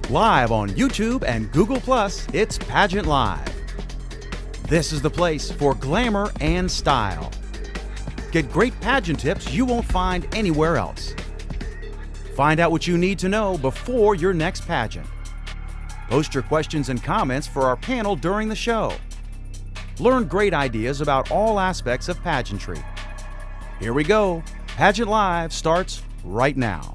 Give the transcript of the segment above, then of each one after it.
Live on YouTube and Google+, it's Pageant Live. This is the place for glamour and style. Get great pageant tips you won't find anywhere else. Find out what you need to know before your next pageant. Post your questions and comments for our panel during the show. Learn great ideas about all aspects of pageantry. Here we go. Pageant Live starts right now.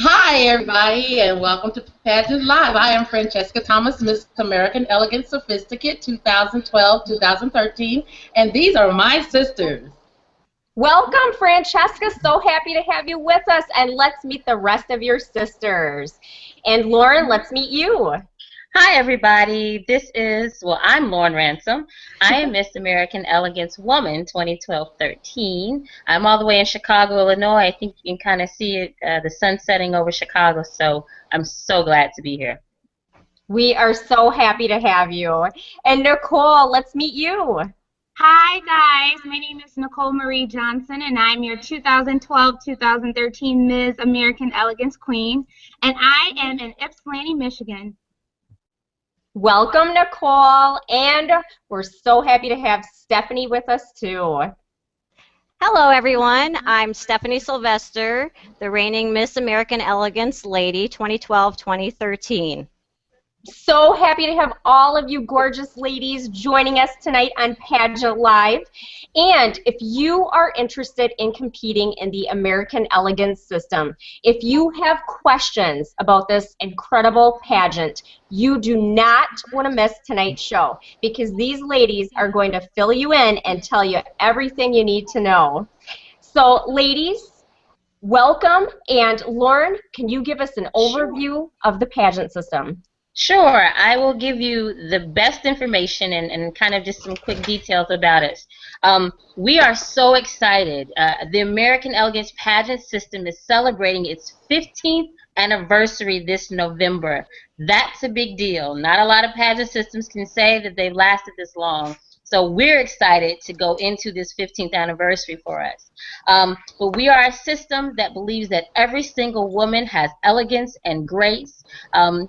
Hi, everybody, and welcome to Pageant Live. I am Francesca Thomas, Miss American Elegance Sophisticate 2012-2013, and these are my sisters. Welcome, Francesca. So happy to have you with us, and let's meet the rest of your sisters. And Lauren, let's meet you. Hi, everybody. I'm Lauren Ransom. I am Miss American Elegance Woman 2012-13. I'm all the way in Chicago, Illinois. I think you can kind of see it, the sun setting over Chicago, so I'm so glad to be here. We are so happy to have you. And Nicole, let's meet you. Hi, guys. My name is Nicole Marie Johnson, and I'm your 2012-2013 Ms. American Elegance Queen, and I am in Ypsilanti, Michigan. Welcome, Nicole, and we're so happy to have Stephanie with us, too. Hello, everyone. I'm Stephanie Sylvester, the reigning Miss American Elegance Lady 2012-2013. So happy to have all of you gorgeous ladies joining us tonight on Pageant Live. And if you are interested in competing in the American Elegance system, if you have questions about this incredible pageant, you do not want to miss tonight's show, because these ladies are going to fill you in and tell you everything you need to know. So, ladies, welcome. And Lauren, can you give us an overview of the pageant system? Sure. I will give you the best information and kind of just some quick details about it. We are so excited. The American Elegance Pageant System is celebrating its 15th anniversary this November. That's a big deal. Not a lot of pageant systems can say that they've lasted this long. So we're excited to go into this 15th anniversary for us. But we are a system that believes that every single woman has elegance and grace.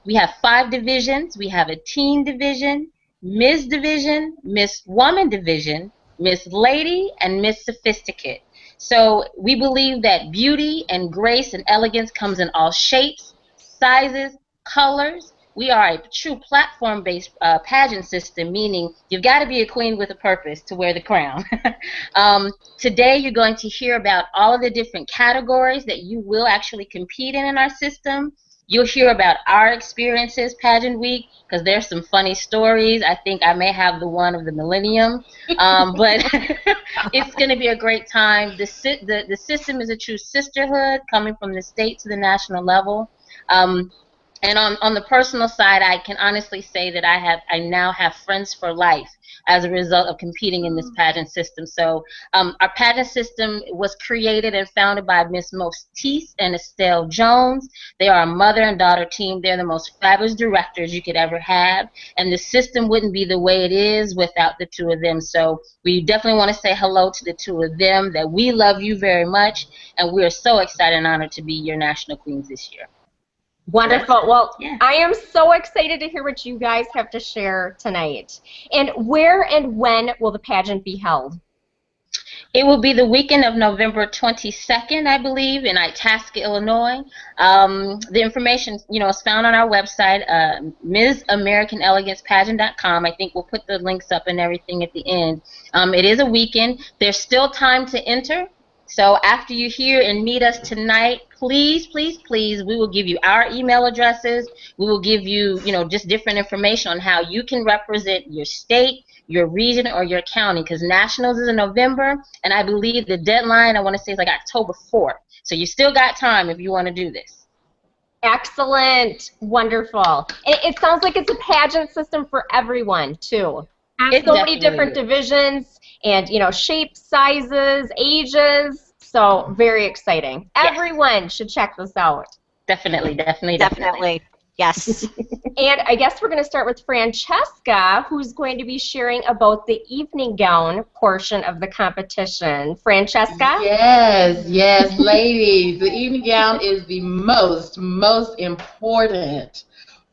We have 5 divisions. We have a teen division, Ms. division, Miss Woman division, Miss Lady, and Miss Sophisticate. So we believe that beauty and grace and elegance comes in all shapes, sizes, colors. We are a true platform-based pageant system, meaning you've got to be a queen with a purpose to wear the crown. Today you're going to hear about all of the different categories that you will actually compete in our system. You'll hear about our experiences Pageant Week, because there's some funny stories. I think I may have the one of the millennium, but it's going to be a great time. The system is a true sisterhood coming from the state to the national level. And on the personal side, I can honestly say that I now have friends for life as a result of competing in this pageant system. So our pageant system was created and founded by Miss Mostice and Estelle Jones. They are a mother and daughter team. They're the most fabulous directors you could ever have. And the system wouldn't be the way it is without the two of them. So we definitely want to say hello to the two of them, that we love you very much. And we are so excited and honored to be your national queens this year. Wonderful. Well, yeah. I am so excited to hear what you guys have to share tonight. And where and when will the pageant be held? It will be the weekend of November 22nd, I believe, in Itasca, Illinois. The information, is found on our website, MsAmericanElegancePageant.com. I think we'll put the links up and everything at the end. It is a weekend. There's still time to enter. So after you hear and meet us tonight, please, please, please, we will give you our email addresses. We will give you, just different information on how you can represent your state, your region, or your county, because Nationals is in November, and I believe the deadline, I want to say, is like October 4th. So you still got time if you want to do this. Excellent. Wonderful. It sounds like it's a pageant system for everyone, too. So many different divisions and, shapes, sizes, ages. So very exciting. Yes. Everyone should check this out. Definitely. Yes. And I guess we're going to start with Francesca, who's going to be sharing about the evening gown portion of the competition. Francesca? Yes, yes, ladies. The evening gown is the most important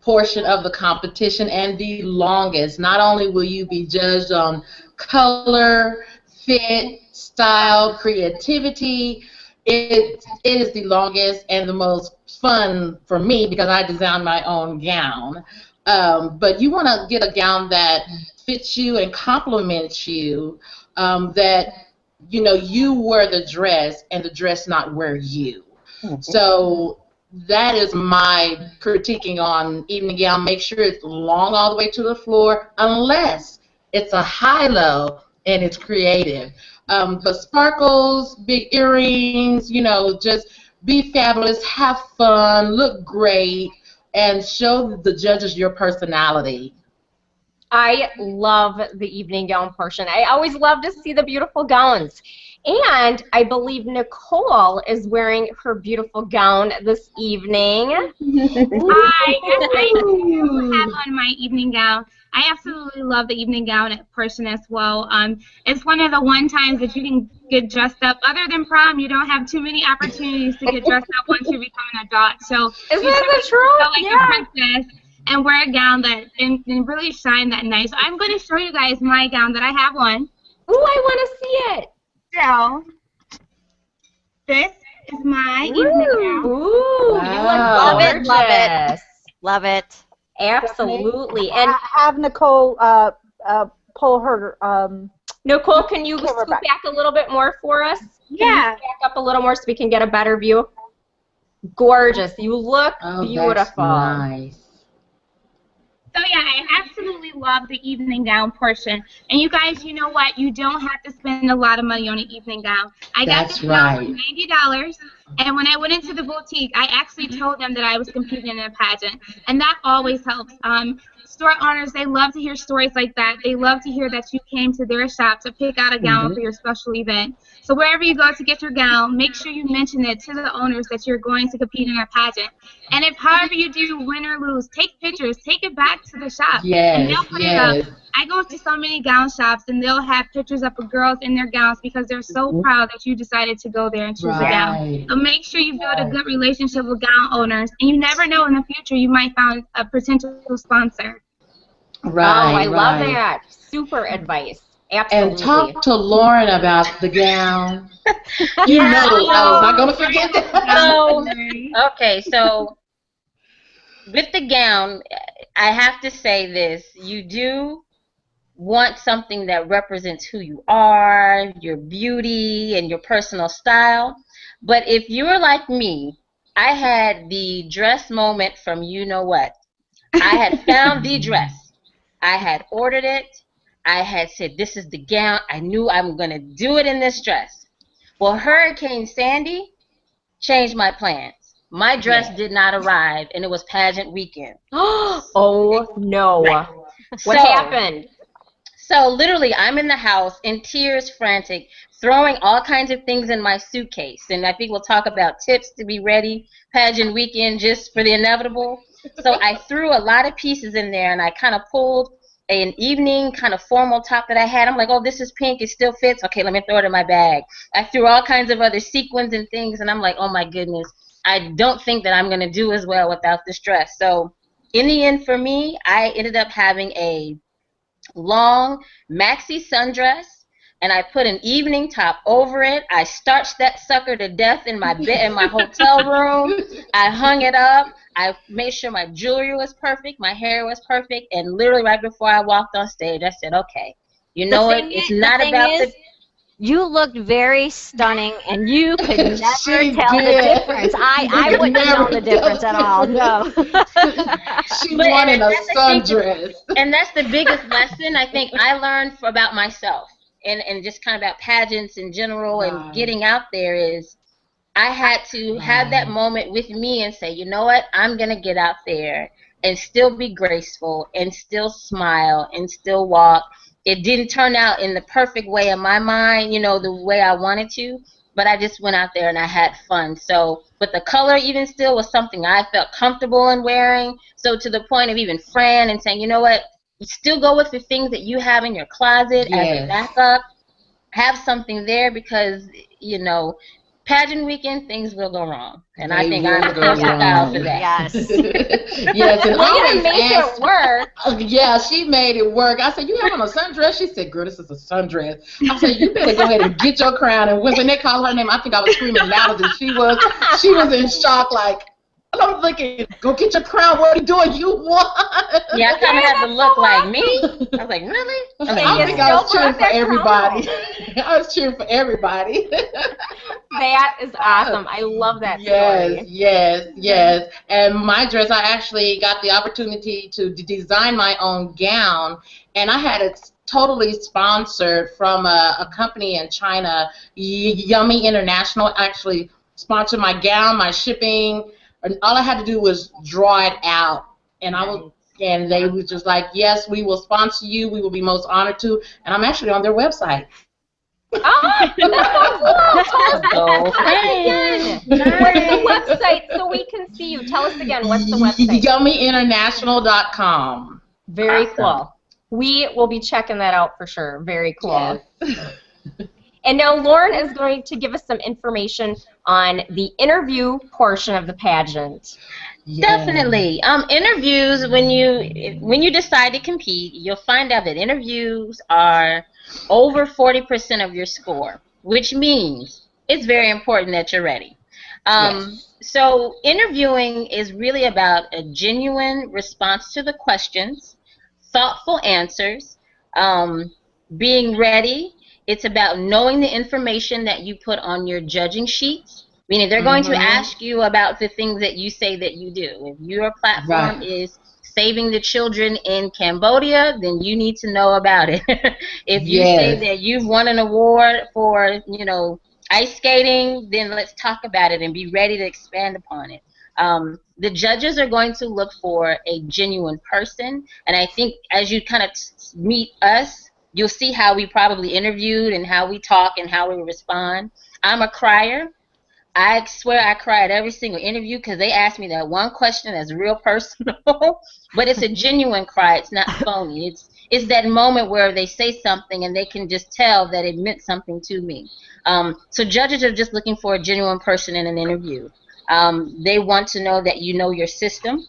portion of the competition and the longest. Not only will you be judged on color, fit, style, creativity, it is the longest and the most fun for me because I designed my own gown. But you want to get a gown that fits you and complements you, that you wear the dress and the dress not wear you. So that is my critiquing on evening gown. Make sure it's long all the way to the floor, unless it's a high-low and it's creative. But sparkles, big earrings, just be fabulous, have fun, look great, and show the judges your personality. I love the evening gown portion. I always love to see the beautiful gowns. And I believe Nicole is wearing her beautiful gown this evening. Hi, yes, I do have on my evening gown. I absolutely love the evening gown portion as well. It's one of the times that you can get dressed up. Other than prom, you don't have too many opportunities to get dressed up once you become an adult. So Isn't you that the truth? feel like a princess and wear a gown that and really shine that nice. So I'm going to show you guys my gown that I have on. Ooh, I want to see it. So this is my evening gown. Ooh, Wow. you look Love it, gorgeous. love it. Love it. Absolutely. And have Nicole pull her. Nicole, can you camera scoot back a little bit more for us? Yeah. Back up a little more so we can get a better view. Gorgeous. You look beautiful. That's nice. So yeah, I absolutely love the evening gown portion. And you guys, you know what? You don't have to spend a lot of money on an evening gown. I got That's this gown right. for $90. And when I went into the boutique, I actually told them that I was competing in a pageant. And that always helps. Store owners, they love to hear stories like that. They love to hear that you came to their shop to pick out a gown for your special event. So wherever you go to get your gown, make sure you mention it to the owners that you're going to compete in a pageant. And if however you do, win or lose, take pictures, take it back to the shop. And they'll put it up. I go to so many gown shops and they'll have pictures up of girls in their gowns because they're so proud that you decided to go there and choose a gown. So make sure you build a good relationship with gown owners. And you never know, in the future you might find a potential sponsor. Right. Oh, I love that. Super advice. Absolutely. And talk to Lauren about the gown. You know I was not going to forget that. Okay, so with the gown, I have to say this. You do want something that represents who you are, your beauty, and your personal style. But if you're like me, I had the dress moment from you know what. I had found the dress. I had ordered it. I had said, this is the gown. I knew I'm going to do it in this dress. Well, Hurricane Sandy changed my plans. My dress did not arrive, and it was pageant weekend. Oh, no. Right. What happened? So literally, I'm in the house in tears, frantic, throwing all kinds of things in my suitcase. And I think we'll talk about tips to be ready pageant weekend just for the inevitable. So I threw a lot of pieces in there, and I kind of pulled an evening kind of formal top that I had. I'm like, oh, this is pink. It still fits. Okay, let me throw it in my bag. I threw all kinds of other sequins and things, and I'm like, oh, my goodness. I don't think that I'm going to do as well without this dress. So in the end, for me, I ended up having a long maxi sundress, and I put an evening top over it. I starched that sucker to death in my bed in my hotel room. I hung it up. I made sure my jewelry was perfect, my hair was perfect, and literally right before I walked on stage, I said, okay, you know what? It's not about the... You looked very stunning, and you could never She tell did. the difference. I wouldn't have known the difference at all. No. She wanted a sundress. And that's the biggest lesson I think I learned about myself, and just kind of about pageants in general and getting out there is I had to have that moment with me and say, you know what? I'm going to get out there and still be graceful and still smile and still walk. It didn't turn out in the perfect way in my mind, you know, the way I wanted to, but I just went out there and I had fun. So, but the color even still was something I felt comfortable in wearing. So to the point of even Fran and saying, you know what, you still go with the things that you have in your closet as a backup. Have something there because, you know, pageant weekend, things will go wrong. And I think I'm the poster child for that. Yes. Yes, and We're always gonna make ask, it work. Yeah, she made it work. I said, you have on a sundress? She said, girl, this is a sundress. I said, you better go ahead and get your crown. And when they called her name, I think I was screaming louder than she was. She was in shock, like, and I'm thinking, go get your crown. What are you doing? You won. Yeah, I kind of had to look like me. I was like, really? I think I was cheering for everybody. I was cheering for everybody. That is awesome. I love that story. Yes. And my dress, I actually got the opportunity to design my own gown, and I had it totally sponsored from a company in China, Yummy International, actually sponsored my gown, my shipping. And all I had to do was draw it out, and and they were just like, yes, we will sponsor you. We will be most honored to. And I'm actually on their website. Oh, that's so cool. Tell us again. What's the website so we can see you? Tell us again. What's the website? YummyInternational.com. Very cool. We will be checking that out for sure. Very cool. Yes. And now Lauren is going to give us some information on the interview portion of the pageant. Definitely. Interviews, when you decide to compete, you'll find out that interviews are over 40% of your score, which means it's very important that you're ready. So interviewing is really about a genuine response to the questions, thoughtful answers, being ready. It's about knowing the information that you put on your judging sheets, meaning they're going to ask you about the things that you say that you do. If your platform is saving the children in Cambodia, then you need to know about it. If you say that you've won an award for, you know, ice skating, then let's talk about it and be ready to expand upon it. The judges are going to look for a genuine person, and I think as you kind of meet us, you'll see how we probably interviewed and how we talk and how we respond. I'm a crier. I swear I cry at every single interview because they ask me that one question that's real personal, but it's a genuine cry. It's not phony. It's that moment where they say something and they can just tell that it meant something to me. So judges are just looking for a genuine person in an interview. They want to know that you know your system.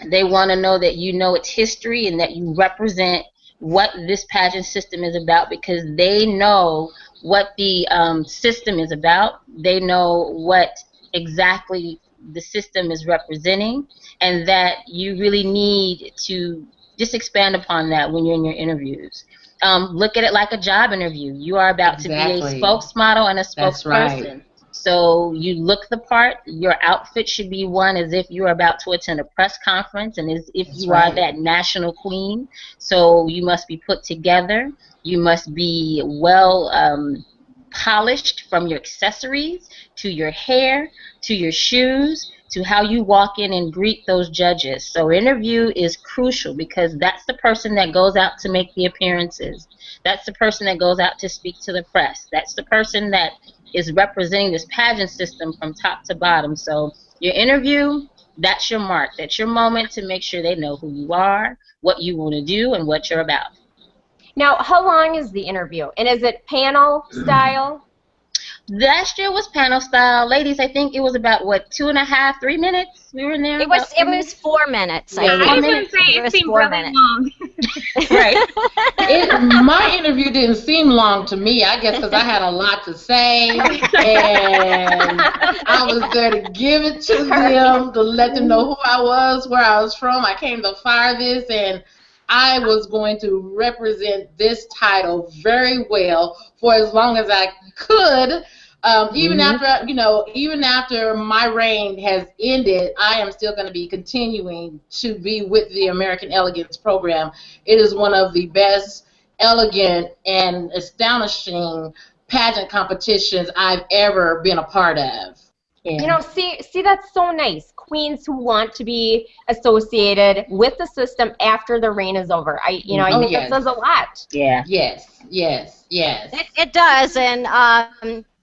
They want to know that you know its history and that you represent what this pageant system is about, because they know what the system is about. They know what exactly the system is representing, and that you really need to just expand upon that when you're in your interviews. Look at it like a job interview. You are about to be a spokesmodel and a spokesperson. So you look the part. Your outfit should be one as if you're about to attend a press conference and as if you are that national queen. So you must be put together. You must be well polished, from your accessories to your hair to your shoes to how you walk in and greet those judges. So interview is crucial because that's the person that goes out to make the appearances. That's the person that goes out to speak to the press. That's the person that is representing this pageant system from top to bottom. So your interview, that's your mark. That's your moment to make sure they know who you are, what you want to do, and what you're about. Now, how long is the interview? And is it panel style? Last year was panel style. Ladies, I think it was about, 2.5, 3 minutes we were in there? It was 4 minutes. I was going to say it seemed really long. My interview didn't seem long to me, I guess because I had a lot to say, and I was there to give it to them, to let them know who I was, where I was from. I came to fire this, and I was going to represent this title very well for as long as I could. Even after my reign has ended, I am still going to be continuing to be with the American Elegance program. It is one of the best, elegant, and astonishing pageant competitions I've ever been a part of. Yeah. You know, see, that's so nice. Queens who want to be associated with the system after the reign is over. I think that says a lot. Yeah. Yes. It does, and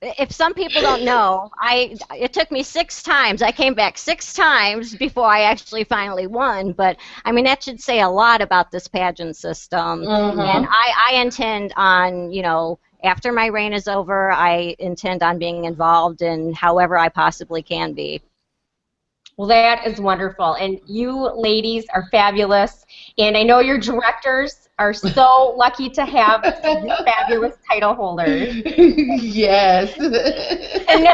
if some people don't know, it took me 6 times. I came back 6 times before I actually finally won. But I mean, that should say a lot about this pageant system. And I intend on, you know, after my reign is over, I intend on being involved in however I possibly can be. Well, that is wonderful, and you ladies are fabulous, and I know your directors are so lucky to have these fabulous title holders. Yes. And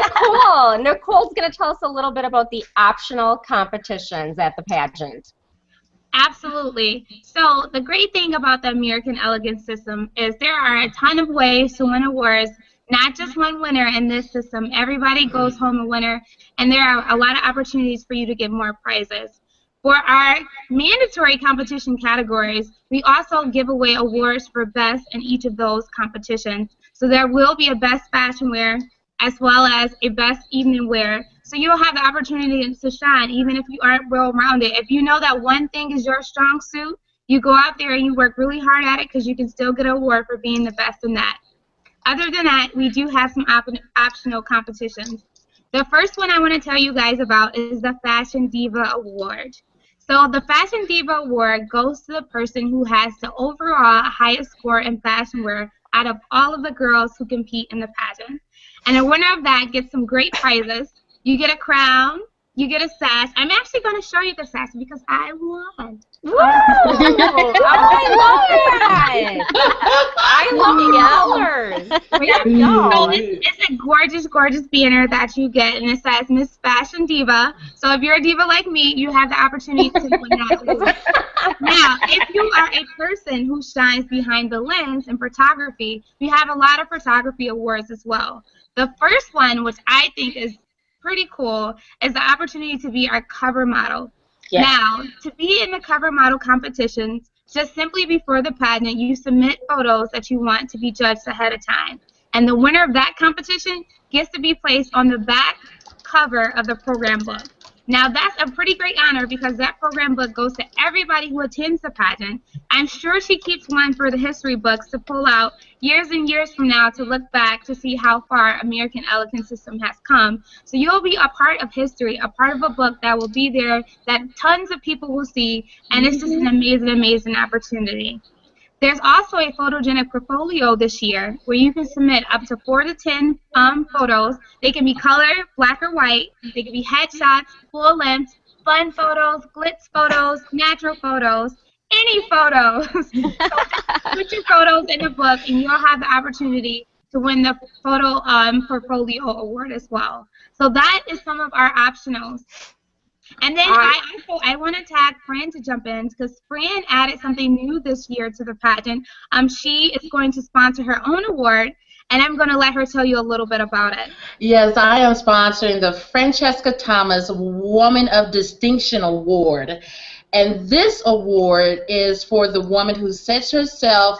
Nicole's going to tell us a little bit about the optional competitions at the pageant. Absolutely. So the great thing about the American Elegance system is there are a ton of ways to win awards, not just one winner in this system. Everybody goes home a winner, and there are a lot of opportunities for you to get more prizes. For our mandatory competition categories, we also give away awards for best in each of those competitions. So there will be a best fashion wear as well as a best evening wear. So you'll have the opportunity to shine even if you aren't well-rounded. If you know that one thing is your strong suit, you go out there and you work really hard at it because you can still get an award for being the best in that. Other than that, we do have some optional competitions. The first one I want to tell you guys about is the Fashion Diva Award. So the Fashion Diva Award goes to the person who has the overall highest score in fashion wear out of all of the girls who compete in the pageant. And the winner of that gets some great prizes. You get a crown, you get a sash. I'm actually going to show you the sash because I won. Woo! I love that! I love the colors. So it's a gorgeous, gorgeous banner that you get, and it says Miss Fashion Diva. So if you're a diva like me, you have the opportunity to win that award. Now, if you are a person who shines behind the lens in photography, we have a lot of photography awards as well. The first one, which I think is pretty cool, is the opportunity to be our cover model. Yes. Now, to be in the cover model competitions, just simply before the pageant, you submit photos that you want to be judged ahead of time. And the winner of that competition gets to be placed on the back cover of the program book. Now, that's a pretty great honor because that program book goes to everybody who attends the pageant. I'm sure she keeps one for the history books to pull out years and years from now to look back to see how far American Elegance system has come. So you'll be a part of history, a part of a book that will be there that tons of people will see, and it's just an amazing, amazing opportunity. There's also a Photogenic Portfolio this year where you can submit up to 4 to 10 photos. They can be color, black or white. They can be headshots, full length, fun photos, glitz photos, natural photos, any photos. So just put your photos in the book and you'll have the opportunity to win the Photo Portfolio Award as well. So that is some of our optionals. And then I want to tag Fran to jump in because Fran added something new this year to the pageant. She is going to sponsor her own award, and I'm going to let her tell you a little bit about it. Yes, I am sponsoring the Francesca Thomas Woman of Distinction Award. And this award is for the woman who sets herself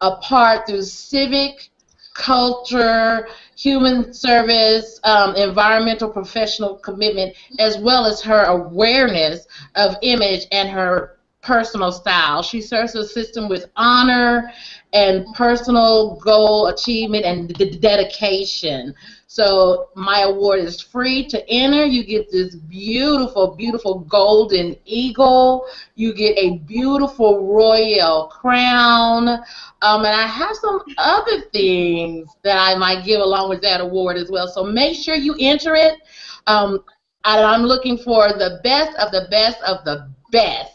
apart through civic, culture, human service, environmental, professional commitment, as well as her awareness of image and her personal style. She serves the system with honor and personal goal achievement and dedication. So my award is free to enter. You get this beautiful, beautiful golden eagle. You get a beautiful royal crown. And I have some other things that I might give along with that award as well. So make sure you enter it. I'm looking for the best of the best of the best.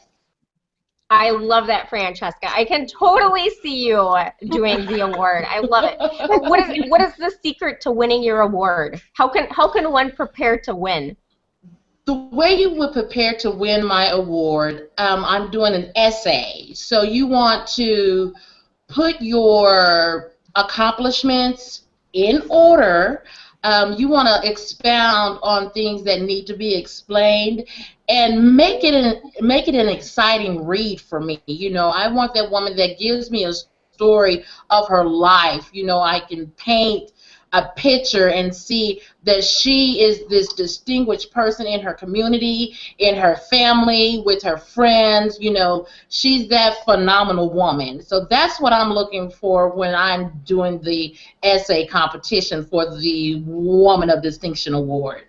I love that, Francesca. I can totally see you doing the award. I love it. What is the secret to winning your award? How can one prepare to win? The way you would prepare to win my award, I'm doing an essay. So you want to put your accomplishments in order. You want to expound on things that need to be explained and make it an exciting read for me. You know, I want that woman that gives me a story of her life. You know, I can paint a picture and see that she is this distinguished person in her community, in her family, with her friends. You know, she's that phenomenal woman. So that's what I'm looking for when I'm doing the essay competition for the Woman of Distinction Award.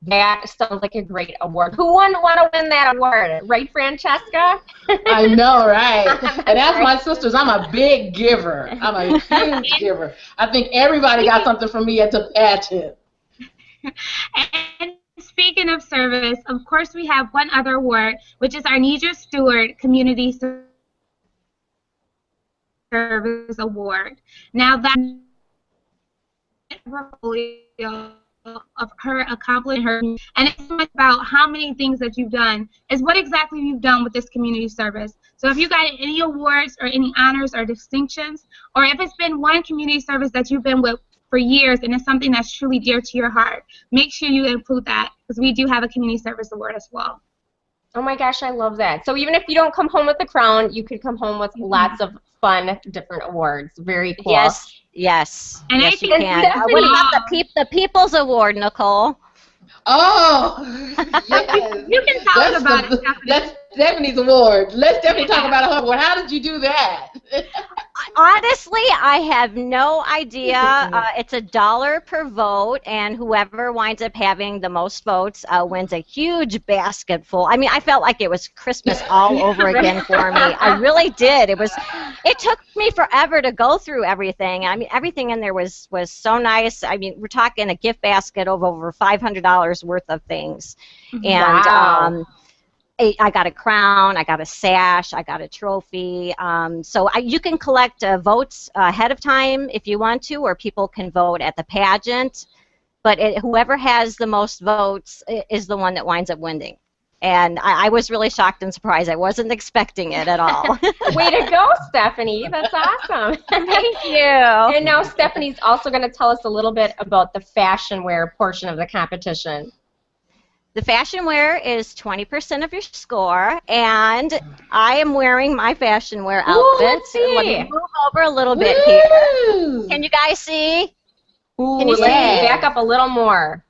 That sounds like a great award. Who wouldn't want to win that award? Right, Francesca? I know, right? And that's my sisters. I'm a big giver. I'm a huge giver. I think everybody got something from me at the pageant. And speaking of service, of course we have one other award, which is our Need Your Steward Community Service Award. Now that portfolio of her accomplishing her, and it's not about how many things that you've done, it's what exactly you've done with this community service. So if you got any awards or any honors or distinctions, or if it's been one community service that you've been with for years and it's something that's truly dear to your heart, make sure you include that, because we do have a community service award as well. Oh my gosh, I love that. So even if you don't come home with the crown, you could come home with lots of fun, different awards. Very cool. Yes, yes. And yes, I think you can. What about the People's Award, Nicole? Oh, yes. You can tell us about it. That's Stephanie's award. Let's definitely talk about her award. How did you do that? Honestly, I have no idea. It's $1 per vote, and whoever winds up having the most votes wins a huge basket full. I mean, I felt like it was Christmas all over again for me. I really did. It took me forever to go through everything. I mean, everything in there was so nice. I mean, we're talking a gift basket of over $500 worth of things, and wow. I got a crown, I got a sash, I got a trophy. So you can collect votes ahead of time if you want to, or people can vote at the pageant. But whoever has the most votes is the one that winds up winning. And I was really shocked and surprised. I wasn't expecting it at all. Way to go, Stephanie. That's awesome. Thank you. And now Stephanie's also going to tell us a little bit about the fashion wear portion of the competition. The fashion wear is 20% of your score, and I am wearing my fashion wear outfit. Let's see. Let me move over a little bit here. Can you guys see? Ooh, Can you see? Back up a little more.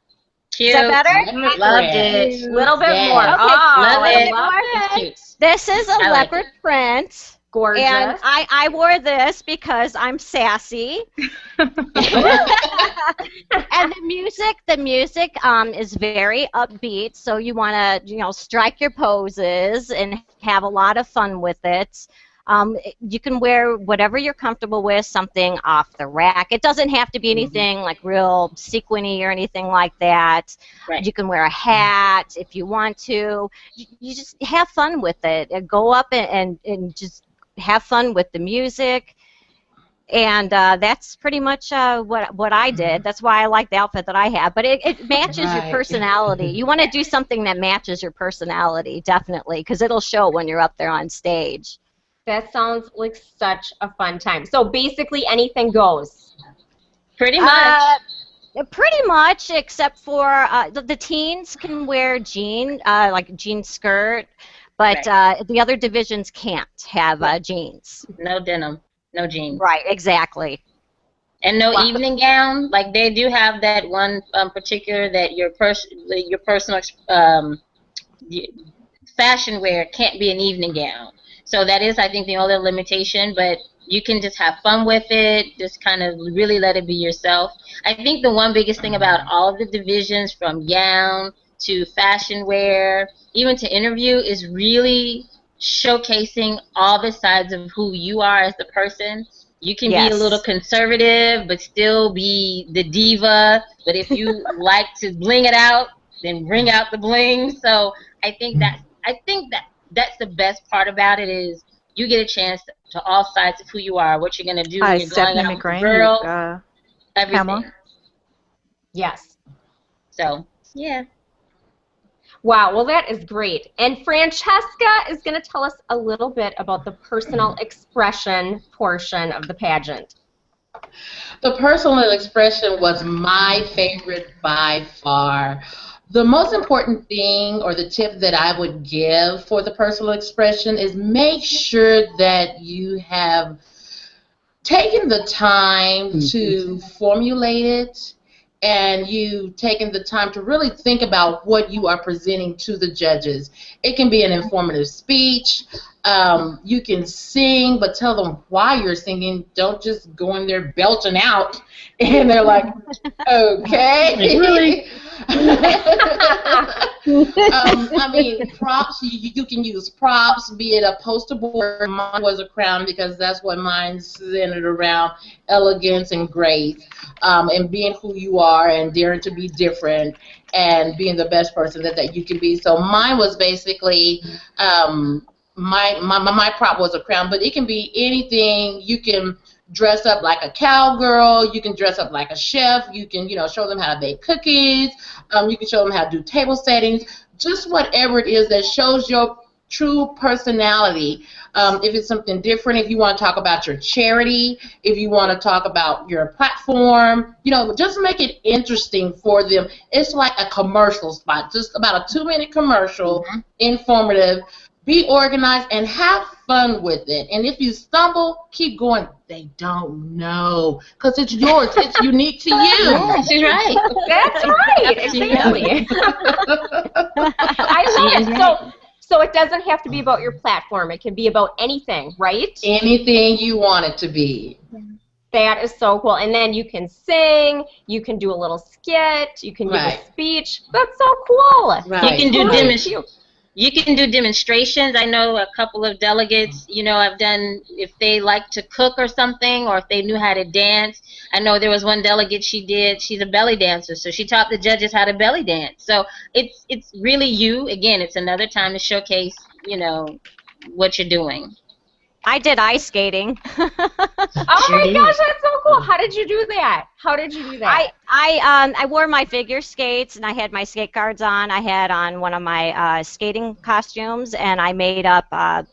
Cute. Is that better? Loved it. A little bit Yeah. more. Okay. Oh, Love I it. love It's it. cute. This is a I like leopard print. Gorgeous. And I wore this because I'm sassy. And the music is very upbeat, so you want to strike your poses and have a lot of fun with it. You can wear whatever you're comfortable with, something off the rack. It doesn't have to be anything like real sequiny or anything like that. Right. You can wear a hat if you want to. You just have fun with it. Go up and just have fun with the music, and that's pretty much what I did. That's why I like the outfit that I have. But it matches your personality. You want to do something that matches your personality, definitely, because it'll show when you're up there on stage. That sounds like such a fun time. So basically anything goes. Pretty much. Pretty much, except for the teens can wear like a jean skirt. But the other divisions can't have jeans. No denim, no jeans. Right, exactly. And no evening gown. Like they do have that one particular that your personal fashion wear can't be an evening gown. So that is, I think, the only limitation. But you can just have fun with it. Just kind of really let it be yourself. I think the one biggest thing about all of the divisions, from gown to fashion wear, even to interview, is really showcasing all the sides of who you are as the person. You can be a little conservative, but still be the diva. But if you like to bling it out, then bring out the bling. So I think that's the best part about it, is you get a chance to all sides of who you are, what you're gonna do when you're going out with the girl, everything. Pamela? Yes. So yeah. Wow, well that is great. And Francesca is going to tell us a little bit about the personal expression portion of the pageant. The personal expression was my favorite by far. The most important thing, or the tip that I would give for the personal expression, is make sure that you have taking the time to formulate it, and you taking the time to really think about what you are presenting to the judges. It can be an informative speech. You can sing, but tell them why you're singing. Don't just go in there belching out, and they're like, okay. Really? I mean, props, you can use props, be it a poster board. Mine was a crown because that's what mine's centered around, elegance and grace, and being who you are and daring to be different and being the best person that you can be. So mine was basically, my prop was a crown, but it can be anything. You can dress up like a cowgirl, you can dress up like a chef, you can, show them how to bake cookies, you can show them how to do table settings, just whatever it is that shows your true personality. If it's something different, if you want to talk about your charity, if you want to talk about your platform, just make it interesting for them. It's like a commercial spot, just about a 2-minute commercial, informative. Be organized and have fun with it. And if you stumble, keep going. They don't know because it's yours. It's unique to you. Yeah, she's right. That's right. Exactly. I love it. So it doesn't have to be about your platform. It can be about anything, right? Anything you want it to be. That is so cool. And then you can sing, you can do a little skit, you can give a speech. That's so cool. Right. You can do You can do demonstrations. I know a couple of delegates, have done, if they like to cook or something, or if they knew how to dance. I know there was one delegate she's a belly dancer, so she taught the judges how to belly dance. So it's really you. Again, it's another time to showcase, what you're doing. I did ice skating. Oh my gosh, that's so cool. How did you do that? I wore my figure skates, and I had my skate guards on. I had on one of my skating costumes, and I made up a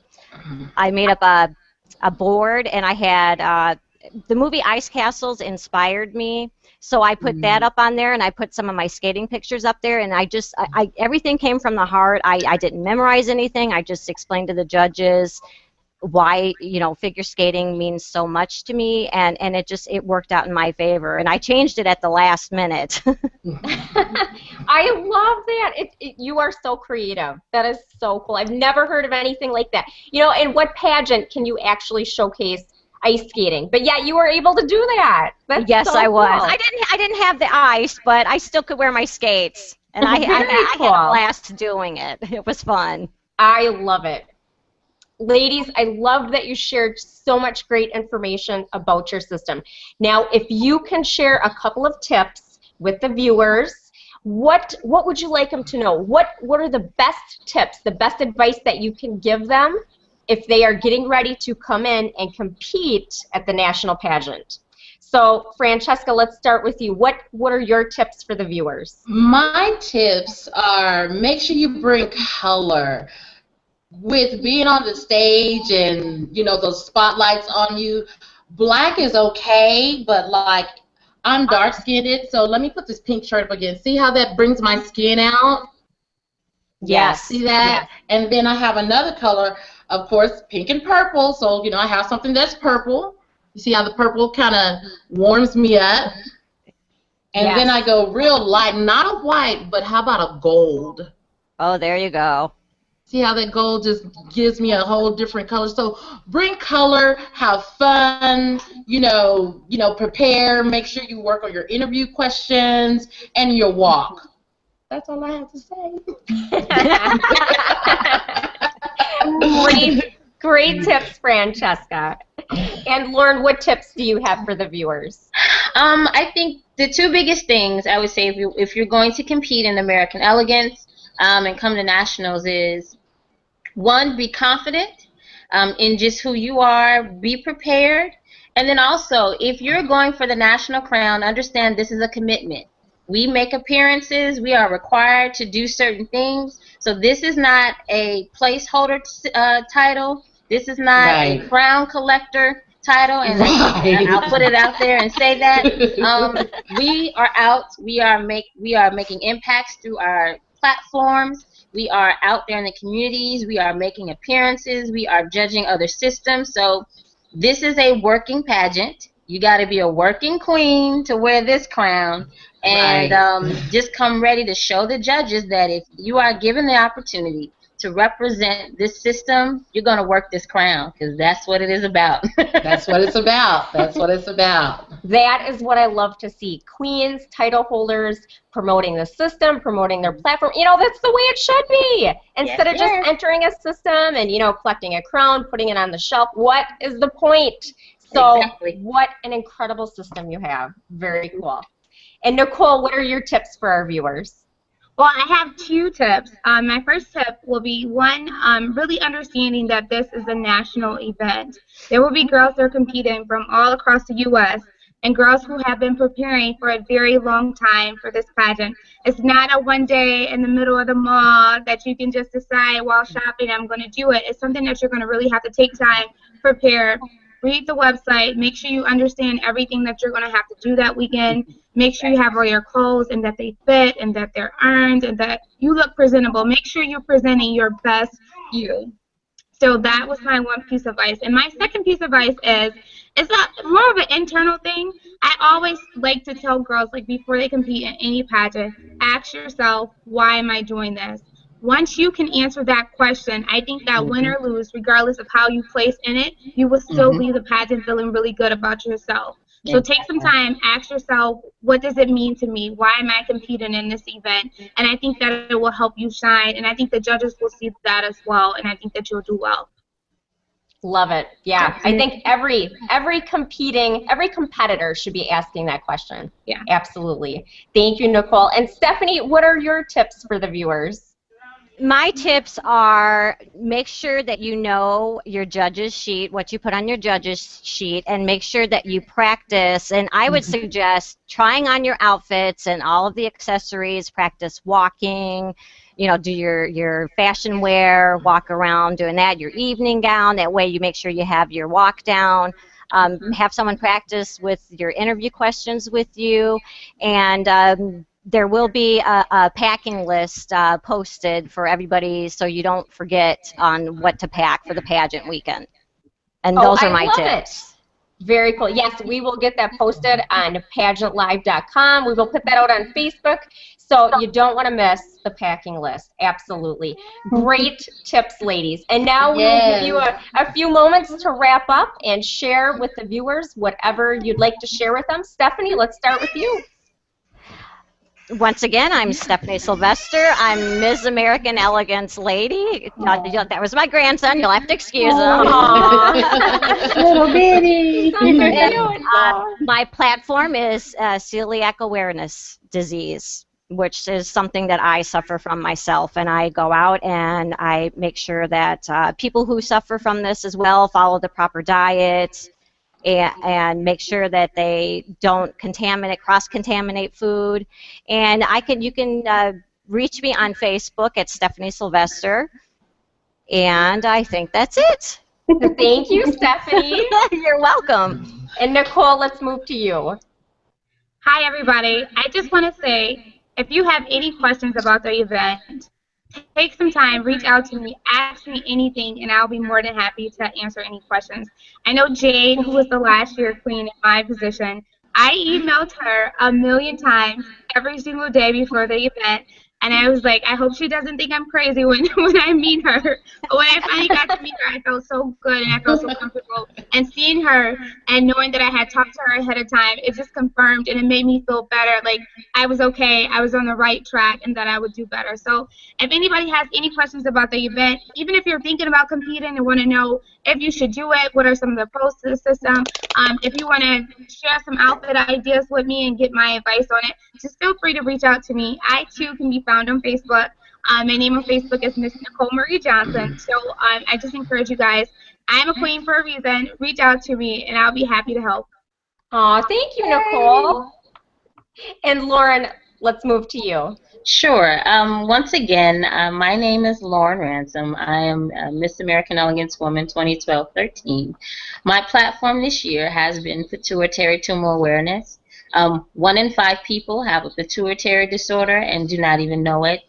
board, and I had the movie Ice Castles inspired me, so I put that up on there, and I put some of my skating pictures up there, and I everything came from the heart. I didn't memorize anything. I just explained to the judges why figure skating means so much to me, and it worked out in my favor, and I changed it at the last minute. I love that. You are so creative. That is so cool. I've never heard of anything like that. In what pageant can you actually showcase ice skating? But yeah, you were able to do that. That's yes, so I was. Cool. I didn't have the ice, but I still could wear my skates, and I had a blast doing it. It was fun. I love it. Ladies, I love that you shared so much great information about your system. Now, if you can share a couple of tips with the viewers, what would you like them to know? What are the best tips, the best advice that you can give them if they are getting ready to come in and compete at the national pageant? So, Francesca, let's start with you. What are your tips for the viewers? My tips are make sure you bring color. With being on the stage and those spotlights on you, black is okay, but like I'm dark skinned, so let me put this pink shirt up again. See how that brings my skin out? Yes. See that? Yes. And then I have another color, of course, pink and purple. So I have something that's purple. You see how the purple kind of warms me up? And then I go real light, not a white, but how about a gold? Oh, there you go. See how that gold just gives me a whole different color. So bring color, have fun, prepare, make sure you work on your interview questions and your walk. That's all I have to say. Great tips, Francesca. And Lauren, what tips do you have for the viewers? I think the two biggest things I would say if you're going to compete in American Elegance and come to nationals is, one, be confident in just who you are, be prepared, and then also, if you're going for the national crown, understand this is a commitment. We make appearances, we are required to do certain things, so this is not a placeholder title, this is not a crown collector title, and I'll put it out there and say that. We are out, we are making impacts through our platforms. We are out there in the communities. We are making appearances. We are judging other systems. So This is a working pageant. You got to be a working queen to wear this crown. And just come ready to show the judges that if you are given the opportunity to represent this system, you're going to work this crown, because that's what it is about. That's what it's about. That's what it's about. That is what I love to see. Queens, title holders, promoting the system, promoting their platform. You know, that's the way it should be. Instead of just entering a system and, you know, collecting a crown, putting it on the shelf. What is the point? So what an incredible system you have. Very cool. And Nicole, what are your tips for our viewers? Well, I have 2 tips. My first tip will be, one, really understanding that this is a national event. There will be girls that are competing from all across the U.S. and girls who have been preparing for a very long time for this pageant. It's not a one day in the middle of the mall that you can just decide while shopping, I'm going to do it. It's something that you're going to really have to take time, prepare, read the website, make sure you understand everything that you're going to have to do that weekend. Make sure you have all your clothes and that they fit and that they're earned and that you look presentable. Make sure you're presenting your best you. So that was my one piece of advice. And my second piece of advice is, it's more of an internal thing. I always like to tell girls, like, before they compete in any pageant, ask yourself, why am I doing this? Once you can answer that question, I think that win or lose, regardless of how you place in it, you will still leave the pageant feeling really good about yourself. So take some time, ask yourself, what does it mean to me? Why am I competing in this event? And I think that it will help you shine, and I think the judges will see that as well, and I think that you'll do well. Love it. Yeah, I think every competitor should be asking that question. Yeah. Absolutely. Thank you, Nicole. And Stephanie, what are your tips for the viewers? My tips are, make sure that you know your judge's sheet, what you put on your judge's sheet, and make sure that you practice. And I would suggest trying on your outfits and all of the accessories, practice walking, you know, do your fashion wear, walk around doing that, your evening gown. That way you make sure you have your walk down. Have someone practice with your interview questions with you, and there will be a packing list posted for everybody, so you don't forget on what to pack for the pageant weekend. And those are my tips. Very cool. Yes, we will get that posted on PageantLIVE.com. We will put that out on Facebook, so you don't want to miss the packing list. Absolutely. Great tips, ladies. And now we will give you a few moments to wrap up and share with the viewers whatever you'd like to share with them. Stephanie, let's start with you. Once again, I'm Stephanie Sylvester. I'm Ms. American Elegance Lady. That was my grandson. You'll have to excuse him. Little bitty. My platform is celiac awareness disease, which is something that I suffer from myself. And I go out and I make sure that people who suffer from this as well follow the proper diet, and make sure that they don't cross-contaminate food. And you can reach me on Facebook at Stephanie Sylvester. And I think that's it. Thank you, Stephanie. You're welcome. And Nicole, let's move to you. Hi, everybody. I just want to say, if you have any questions about the event, take some time, reach out to me, ask me anything, and I'll be more than happy to answer any questions. I know Jade, who was the last year queen in my position, I emailed her 1,000,000 times every single day before the event, and I was like, I hope she doesn't think I'm crazy when I meet her. But when I finally got to meet her, I felt so good and I felt so comfortable. And seeing her and knowing that I had talked to her ahead of time, it just confirmed and it made me feel better. Like I was okay, I was on the right track, and that I would do better. So if anybody has any questions about the event, even if you're thinking about competing and want to know if you should do it, what are some of the pros to the system, if you want to share some outfit ideas with me and get my advice on it, just feel free to reach out to me. I, too, can be found on Facebook. My name on Facebook is Miss Nicole Marie Johnson. So I just encourage you guys, I'm a queen for a reason. Reach out to me, and I'll be happy to help. Aw, thank you, Nicole. And Lauren, let's move to you. Sure. Once again, my name is Lauren Ransom. I am Miss American Elegance Woman 2012-13. My platform this year has been pituitary tumor awareness. 1 in 5 people have a pituitary disorder and do not even know it.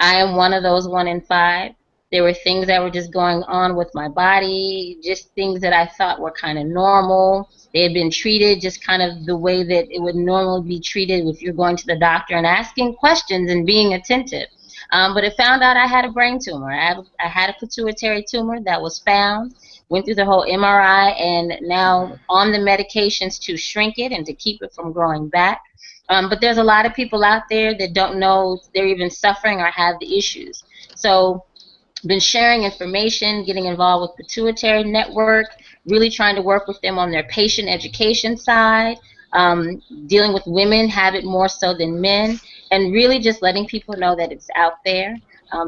I am one of those 1 in 5. There were things that were just going on with my body, just things that I thought were kind of normal. They had been treated just kind of the way that it would normally be treated if you're going to the doctor and asking questions and being attentive. But it found out I had a brain tumor. I had a pituitary tumor that was found, went through the whole MRI, and now on the medications to shrink it and to keep it from growing back. But there's a lot of people out there that don't know they're even suffering or have the issues. So been sharing information, getting involved with Pituitary Network, really trying to work with them on their patient education side, dealing with women, have it more so than men, and really just letting people know that it's out there.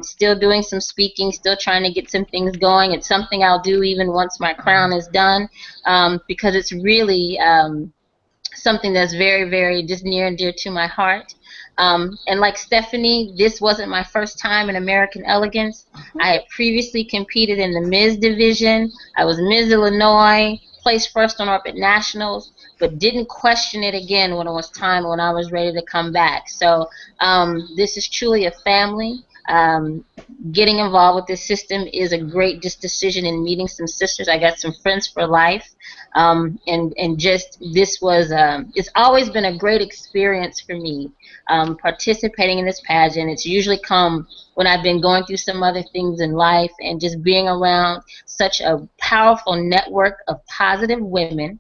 Still doing some speaking, still trying to get some things going. It's something I'll do even once my crown is done, because it's really something that's very, very just near and dear to my heart. And like Stephanie, this wasn't my first time in American Elegance. I had previously competed in the Ms. division. I was Ms. Illinois, placed first on Orbit Nationals, but didn't question it again when it was time, when I was ready to come back. So this is truly a family. Getting involved with this system is a great decision, in meeting some sisters. I got some friends for life. And just this was, it's always been a great experience for me, participating in this pageant. It's usually come when I've been going through some other things in life, and just being around such a powerful network of positive women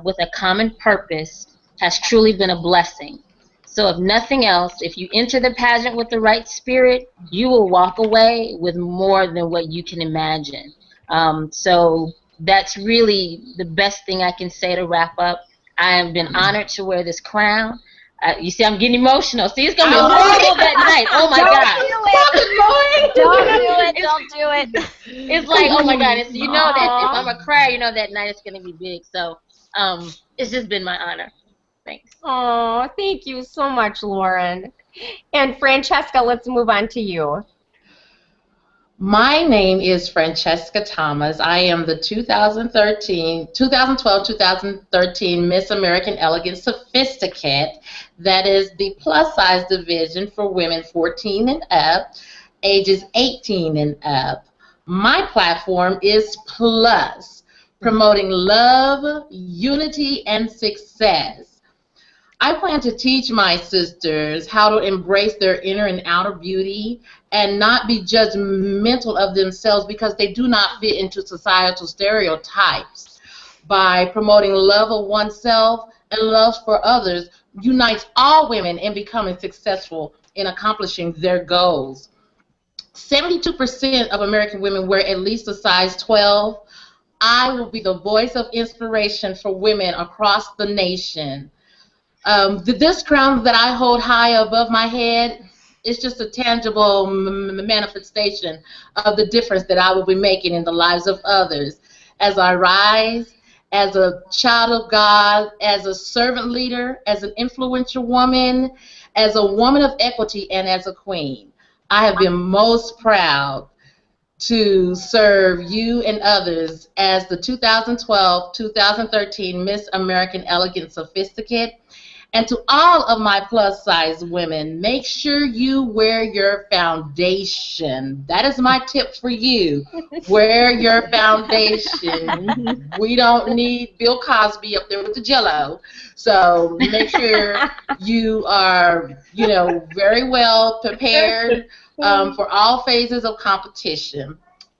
with a common purpose has truly been a blessing. So if nothing else, if you enter the pageant with the right spirit, you will walk away with more than what you can imagine. So that's really the best thing I can say to wrap up. I have been honored to wear this crown. You see, I'm getting emotional. See, it's going to be horrible that night. Oh, my God. Don't do it. It's like, oh, my God. You know that if I'm a crier, you know that night it's going to be big. So it's just been my honor. Thanks. Oh, thank you so much, Lauren. And Francesca, let's move on to you. My name is Francesca Thomas. I am the 2012-2013 Miss American Elegance Sophisticate. That is the plus size division for women 14 and up, ages 18 and up. My platform is Plus, promoting love, unity, and success. I plan to teach my sisters how to embrace their inner and outer beauty and not be judgmental of themselves because they do not fit into societal stereotypes. By promoting love of oneself and love for others, unites all women in becoming successful in accomplishing their goals. 72% of American women wear at least a size 12. I will be the voice of inspiration for women across the nation. This crown that I hold high above my head is just a tangible manifestation of the difference that I will be making in the lives of others. As I rise, as a child of God, as a servant leader, as an influential woman, as a woman of equity, and as a queen, I have been most proud to serve you and others as the 2012-2013 Miss American Elegance Sophisticate. And to all of my plus-size women, make sure you wear your foundation. That is my tip for you. Wear your foundation. We don't need Bill Cosby up there with the Jell-O. So make sure you are, very well prepared for all phases of competition.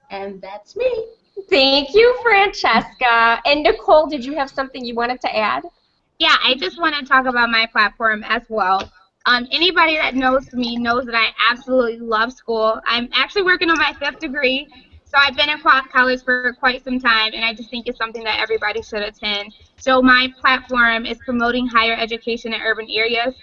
And that's me. Thank you, Francesca. And Nicole, did you have something you wanted to add? Yeah, I just want to talk about my platform as well. Anybody that knows me knows that I absolutely love school. I'm actually working on my 5th degree, so I've been in college for quite some time, and I just think it's something that everybody should attend. So my platform is promoting higher education in urban areas.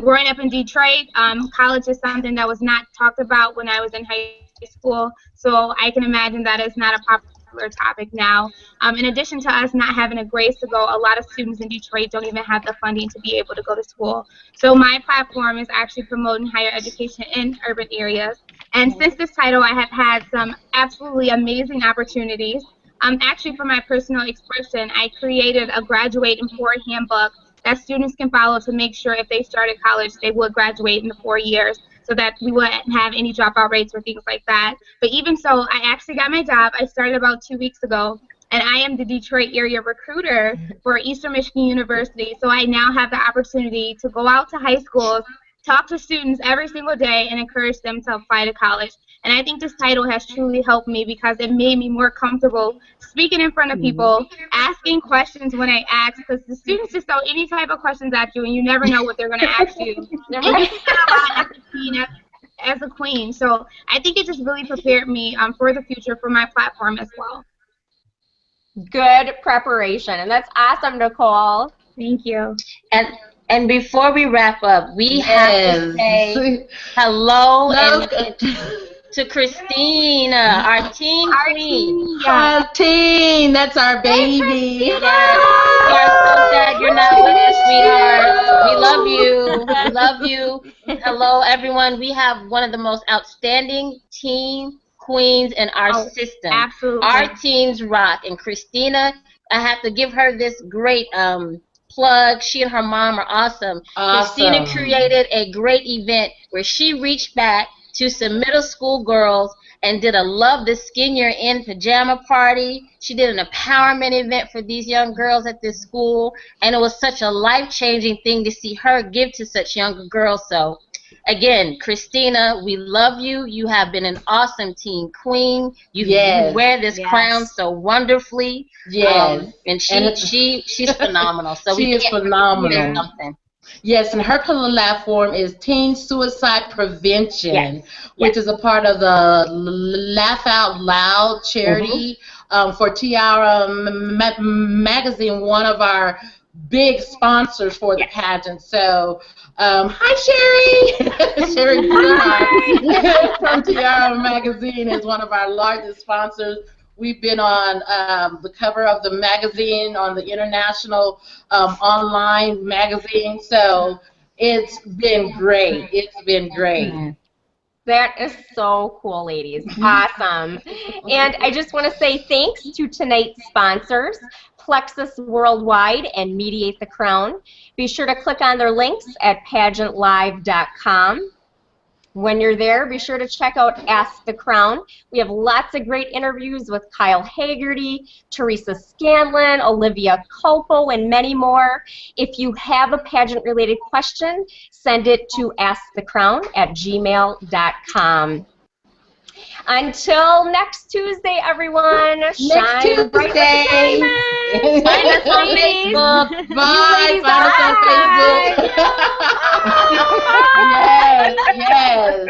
Growing up in Detroit, college is something that was not talked about when I was in high school, so I can imagine that it's not a popular topic now. In addition to us not having a grades to go, a lot of students in Detroit don't even have the funding to be able to go to school. So my platform is actually promoting higher education in urban areas. And since this title, I have had some absolutely amazing opportunities. Actually, for my personal expression, I created a graduate in 4 handbook that students can follow to make sure if they started college, they would graduate in the 4 years. so that we wouldn't have any dropout rates or things like that. But even so, I actually got my job. I started about 2 weeks ago, and I am the Detroit area recruiter for Eastern Michigan University. So I now have the opportunity to go out to high schools, talk to students every single day, and encourage them to apply to college. And I think this title has truly helped me because it made me more comfortable speaking in front of people, asking questions when I ask, because the students just throw any type of questions at you, and you never know what they're going to ask you. And you see a lot as a queen. So I think it just really prepared me for the future for my platform as well. Good preparation, and that's awesome, Nicole. Thank you. And before we wrap up, we have to say hello to Christina, our teen queen. Our teen, that's our baby. Yes. We are so sad you're not with us, sweetheart. We love you. We love you. Hello, everyone. We have one of the most outstanding teen queens in our system. Absolutely. Our teens rock. And Christina, I have to give her this great plug. She and her mom are awesome. Christina created a great event where she reached back to some middle school girls and did a Love the Skin You're In pajama party. She did an empowerment event for these young girls at this school, and it was such a life-changing thing to see her give to such younger girls. So again, Christina, we love you. You have been an awesome teen queen. You wear this crown so wonderfully. Yes. And she's phenomenal. So she is phenomenal. Something. Yes, and her platform is Teen Suicide Prevention, which is a part of the Laugh Out Loud charity for Tiara Magazine, one of our big sponsors for the pageant. So, hi, Sherry. Sherry from Tiara Magazine is one of our largest sponsors. We've been on the cover of the magazine, on the international online magazine. So it's been great. It's been great. That is so cool, ladies. Awesome. And I just want to say thanks to tonight's sponsors, Plexus Worldwide and Mediate the Crown. Be sure to click on their links at PageantLIVE.com. When you're there, be sure to check out Ask the Crown. We have lots of great interviews with Kyle Haggerty, Teresa Scanlon, Olivia Copo, and many more. If you have a pageant-related question, send it to askthecrown@gmail.com. Until next Tuesday, everyone. Shine bright like a diamond. Find us on Facebook. Bye. Find us on Facebook. Yes.